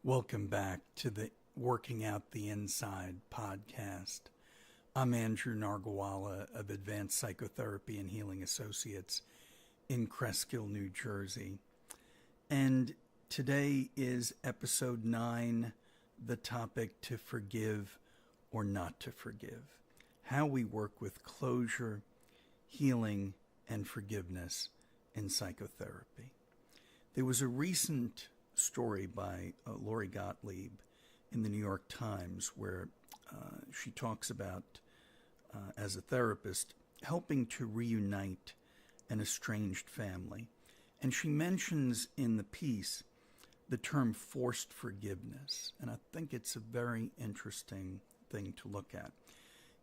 Welcome back to the Working Out the Inside podcast. I'm Andrew Nargolwala of Advanced Psychotherapy and Healing Associates in Cresskill, New Jersey. And today is episode 9, the topic to forgive or not to forgive. How we work with closure, healing, and forgiveness in psychotherapy. There was a recent story by Lori Gottlieb in the New York Times where she talks about, as a therapist, helping to reunite an estranged family. And she mentions in the piece the term forced forgiveness. And I think it's a very interesting thing to look at.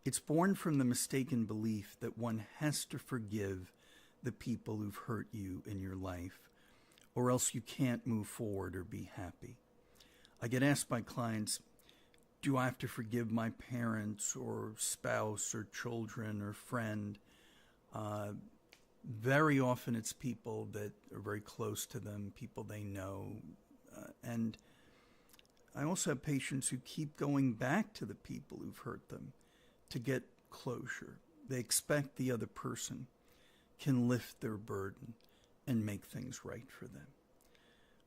It's born from the mistaken belief that one has to forgive the people who've hurt you in your life, or else you can't move forward or be happy. I get asked by clients, do I have to forgive my parents or spouse or children or friend? Very often it's people that are very close to them, people they know. And I also have patients who keep going back to the people who've hurt them to get closure. They expect the other person can lift their burden and make things right for them.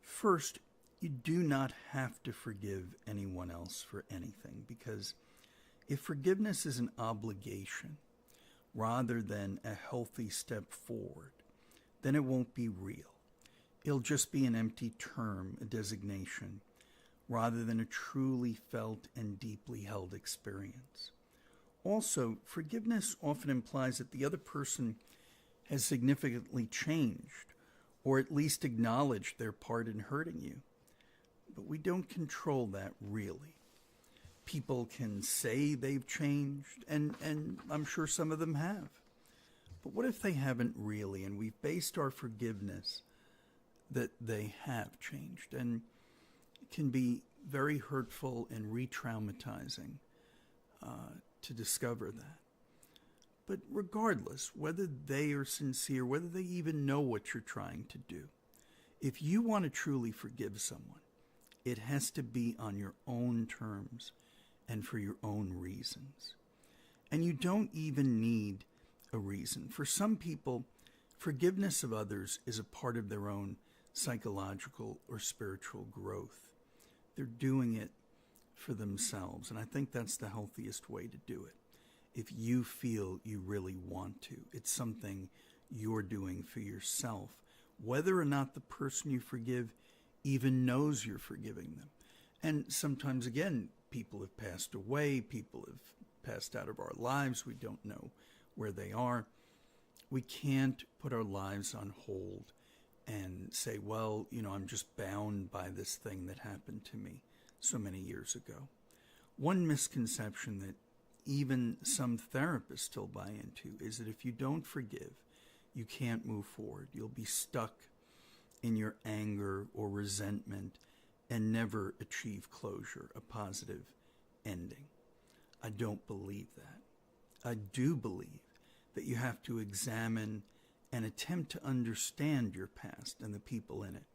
First, you do not have to forgive anyone else for anything, because if forgiveness is an obligation rather than a healthy step forward, then it won't be real. It'll just be an empty term, a designation, rather than a truly felt and deeply held experience. Also, forgiveness often implies that the other person has significantly changed, or at least acknowledged their part in hurting you. But we don't control that really. People can say they've changed, and I'm sure some of them have. But what if they haven't really, and we've based our forgiveness that they have changed? And it can be very hurtful and re-traumatizing to discover that. But regardless, whether they are sincere, whether they even know what you're trying to do, if you want to truly forgive someone, it has to be on your own terms and for your own reasons. And you don't even need a reason. For some people, forgiveness of others is a part of their own psychological or spiritual growth. They're doing it for themselves, and I think that's the healthiest way to do it. If you feel you really want to, it's something you're doing for yourself, whether or not the person you forgive even knows you're forgiving them. And sometimes, again, people have passed away, people have passed out of our lives, we don't know where they are. We can't put our lives on hold and say, well, I'm just bound by this thing that happened to me so many years ago. One misconception that even some therapists still buy into is that if you don't forgive, you can't move forward. You'll be stuck in your anger or resentment and never achieve closure, a positive ending. I don't believe that. I do believe that you have to examine and attempt to understand your past and the people in it,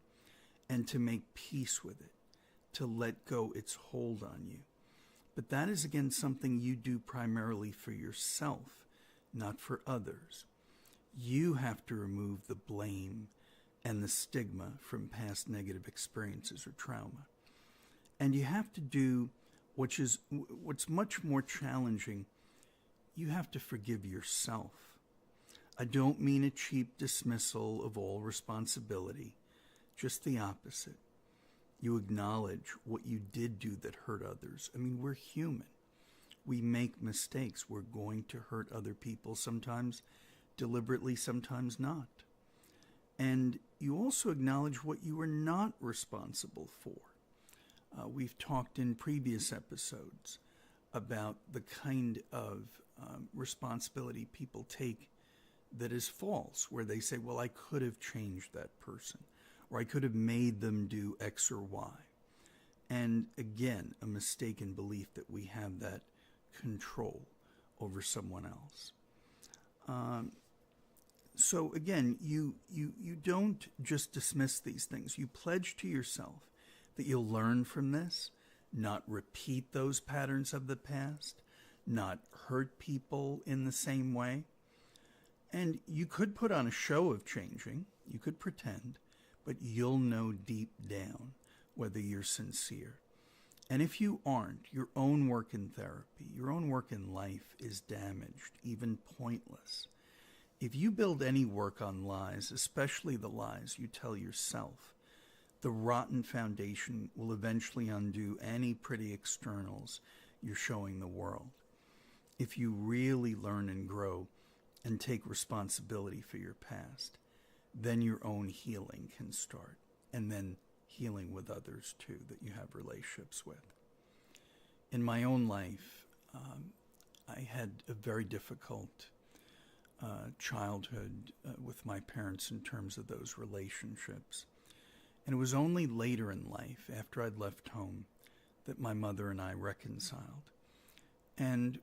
and to make peace with it, to let go its hold on you. But that is, again, something you do primarily for yourself, not for others. You have to remove the blame and the stigma from past negative experiences or trauma. And you have to do what's much more challenging. You have to forgive yourself. I don't mean a cheap dismissal of all responsibility, just the opposite. You acknowledge what you did do that hurt others. I mean, we're human. We make mistakes. We're going to hurt other people, sometimes deliberately, sometimes not. And you also acknowledge what you are not responsible for. We've talked in previous episodes about the kind of responsibility people take that is false, where they say, well, I could have changed that person, or I could have made them do X or Y. And again, a mistaken belief that we have that control over someone else. So again, you don't just dismiss these things. You pledge to yourself that you'll learn from this, not repeat those patterns of the past, not hurt people in the same way. And you could put on a show of changing, you could pretend, but you'll know deep down whether you're sincere. And if you aren't, your own work in therapy, your own work in life is damaged, even pointless. If you build any work on lies, especially the lies you tell yourself, the rotten foundation will eventually undo any pretty externals you're showing the world. If you really learn and grow and take responsibility for your past, then your own healing can start, and then healing with others too that you have relationships with. In my own life, I had a very difficult childhood with my parents in terms of those relationships. And it was only later in life, after I'd left home, that my mother and I reconciled. And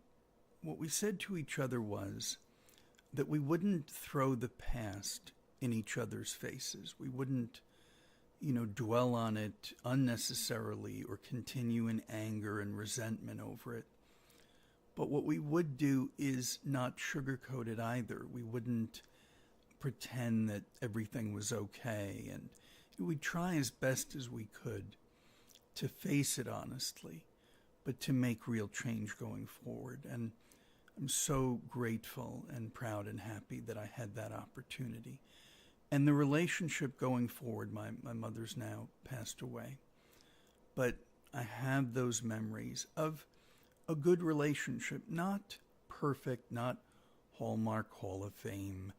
what we said to each other was that we wouldn't throw the past in each other's faces. We wouldn't, dwell on it unnecessarily or continue in anger and resentment over it. But what we would do is not sugarcoat it either. We wouldn't pretend that everything was okay, and we'd try as best as we could to face it honestly, but to make real change going forward. And I'm so grateful and proud and happy that I had that opportunity. And the relationship going forward, my mother's now passed away, but I have those memories of a good relationship, not perfect, not Hallmark Hall of Fame,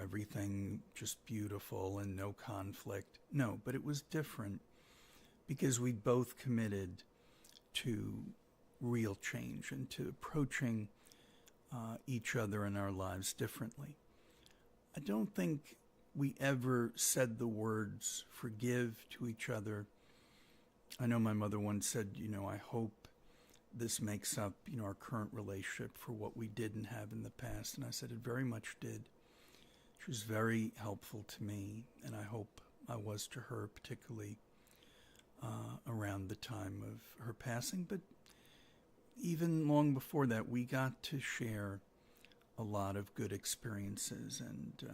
everything just beautiful and no conflict. No, but it was different because we both committed to real change and to approaching each other in our lives differently. I don't think we ever said the words forgive to each other. I know my mother once said, I hope this makes up, our current relationship for what we didn't have in the past. And I said it very much did. She was very helpful to me, and I hope I was to her, particularly around the time of her passing. But even long before that, we got to share a lot of good experiences, and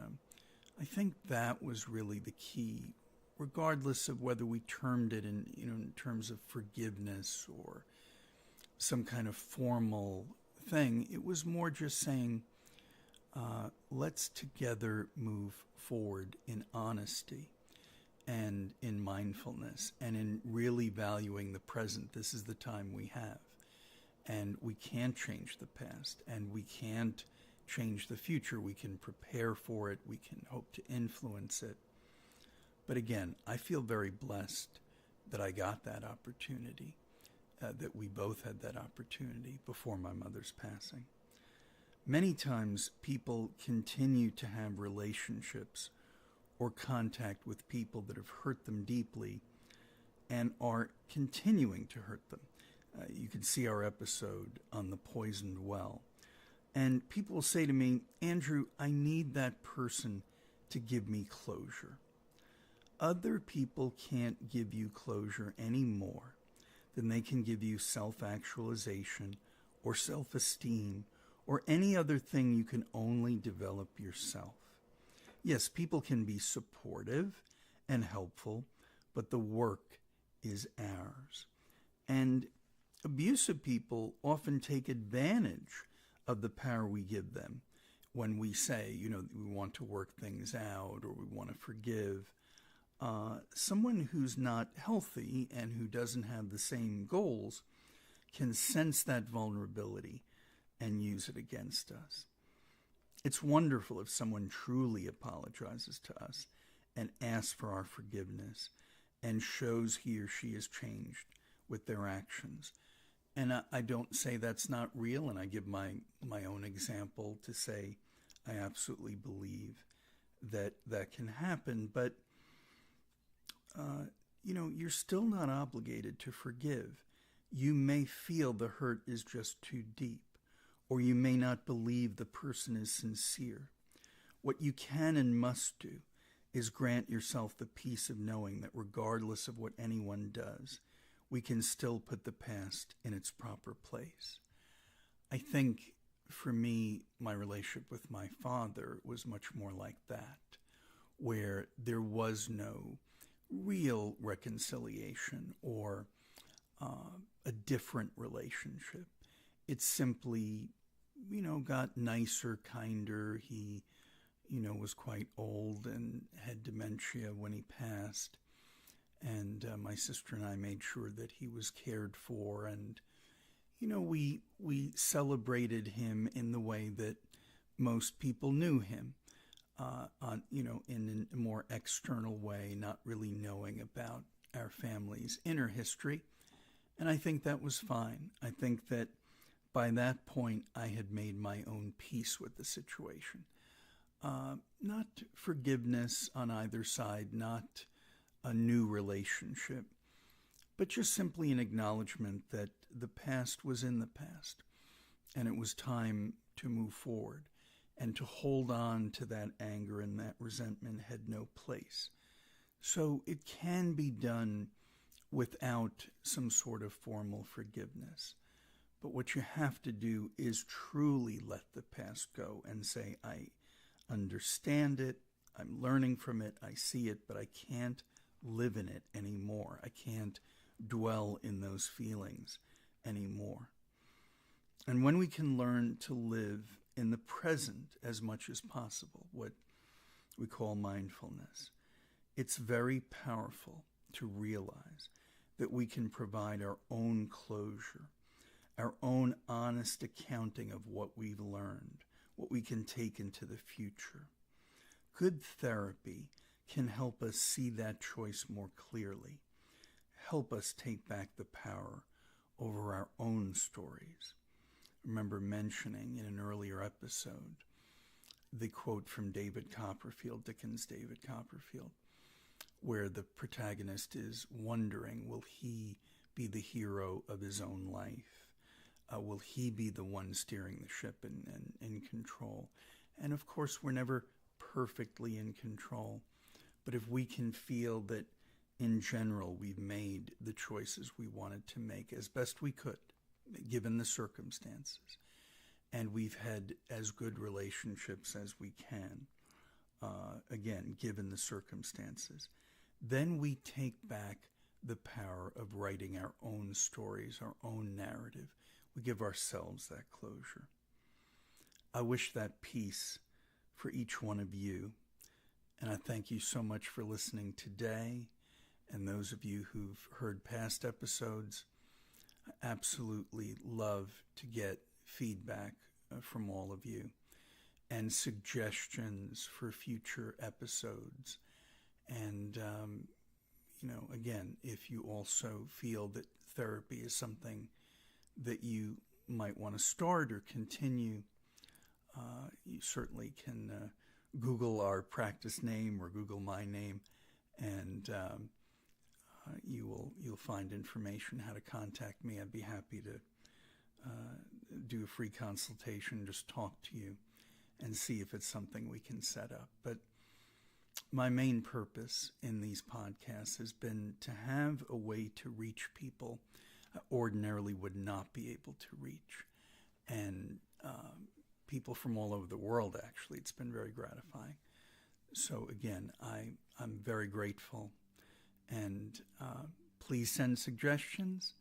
I think that was really the key, regardless of whether we termed it in terms of forgiveness or some kind of formal thing. It was more just saying, let's together move forward in honesty and in mindfulness and in really valuing the present. This is the time we have, and we can't change the past, and we can't change the future. We can prepare for it. We can hope to influence it. But again, I feel very blessed that I got that opportunity, that we both had that opportunity before my mother's passing. Many times people continue to have relationships or contact with people that have hurt them deeply and are continuing to hurt them. You can see our episode on the poisoned well. And people will say to me, Andrew, I need that person to give me closure. Other people can't give you closure any more than they can give you self-actualization or self-esteem or any other thing you can only develop yourself. Yes, people can be supportive and helpful, but the work is ours. And abusive people often take advantage of the power we give them when we say, we want to work things out or we want to forgive. Someone who's not healthy and who doesn't have the same goals can sense that vulnerability and use it against us. It's wonderful if someone truly apologizes to us and asks for our forgiveness and shows he or she has changed with their actions. And I don't say that's not real, and I give my own example to say I absolutely believe that that can happen. But, you're still not obligated to forgive. You may feel the hurt is just too deep, or you may not believe the person is sincere. What you can and must do is grant yourself the peace of knowing that regardless of what anyone does, we can still put the past in its proper place. I think for me, my relationship with my father was much more like that, where there was no real reconciliation or a different relationship. It simply, got nicer, kinder. He, was quite old and had dementia when he passed. And my sister and I made sure that he was cared for. And, we celebrated him in the way that most people knew him, in a more external way, not really knowing about our family's inner history. And I think that was fine. I think that by that point, I had made my own peace with the situation. Not forgiveness on either side, not a new relationship, but just simply an acknowledgement that the past was in the past, and it was time to move forward, and to hold on to that anger and that resentment had no place. So it can be done without some sort of formal forgiveness. But what you have to do is truly let the past go and say, I understand it, I'm learning from it, I see it, but I can't live in it anymore. I can't dwell in those feelings anymore. And when we can learn to live in the present as much as possible, what we call mindfulness, it's very powerful to realize that we can provide our own closure, our own honest accounting of what we've learned, what we can take into the future. Good therapy can help us see that choice more clearly, help us take back the power over our own stories. I remember mentioning in an earlier episode the quote from David Copperfield, Dickens' David Copperfield, where the protagonist is wondering, will he be the hero of his own life? Will he be the one steering the ship and in control? And of course, we're never perfectly in control. But if we can feel that in general we've made the choices we wanted to make as best we could, given the circumstances, and we've had as good relationships as we can, again, given the circumstances, then we take back the power of writing our own stories, our own narrative. We give ourselves that closure. I wish that peace for each one of you. And I thank you so much for listening today. And those of you who've heard past episodes, I absolutely love to get feedback from all of you and suggestions for future episodes. And, again, if you also feel that therapy is something that you might want to start or continue, you certainly can Google our practice name or Google my name, and you'll find information how to contact me. I'd be happy to do a free consultation, just talk to you, and see if it's something we can set up. But my main purpose in these podcasts has been to have a way to reach people I ordinarily would not be able to reach, and people from all over the world, actually. It's been very gratifying. So again, I'm very grateful, and please send suggestions,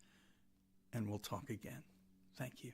and we'll talk again. Thank you.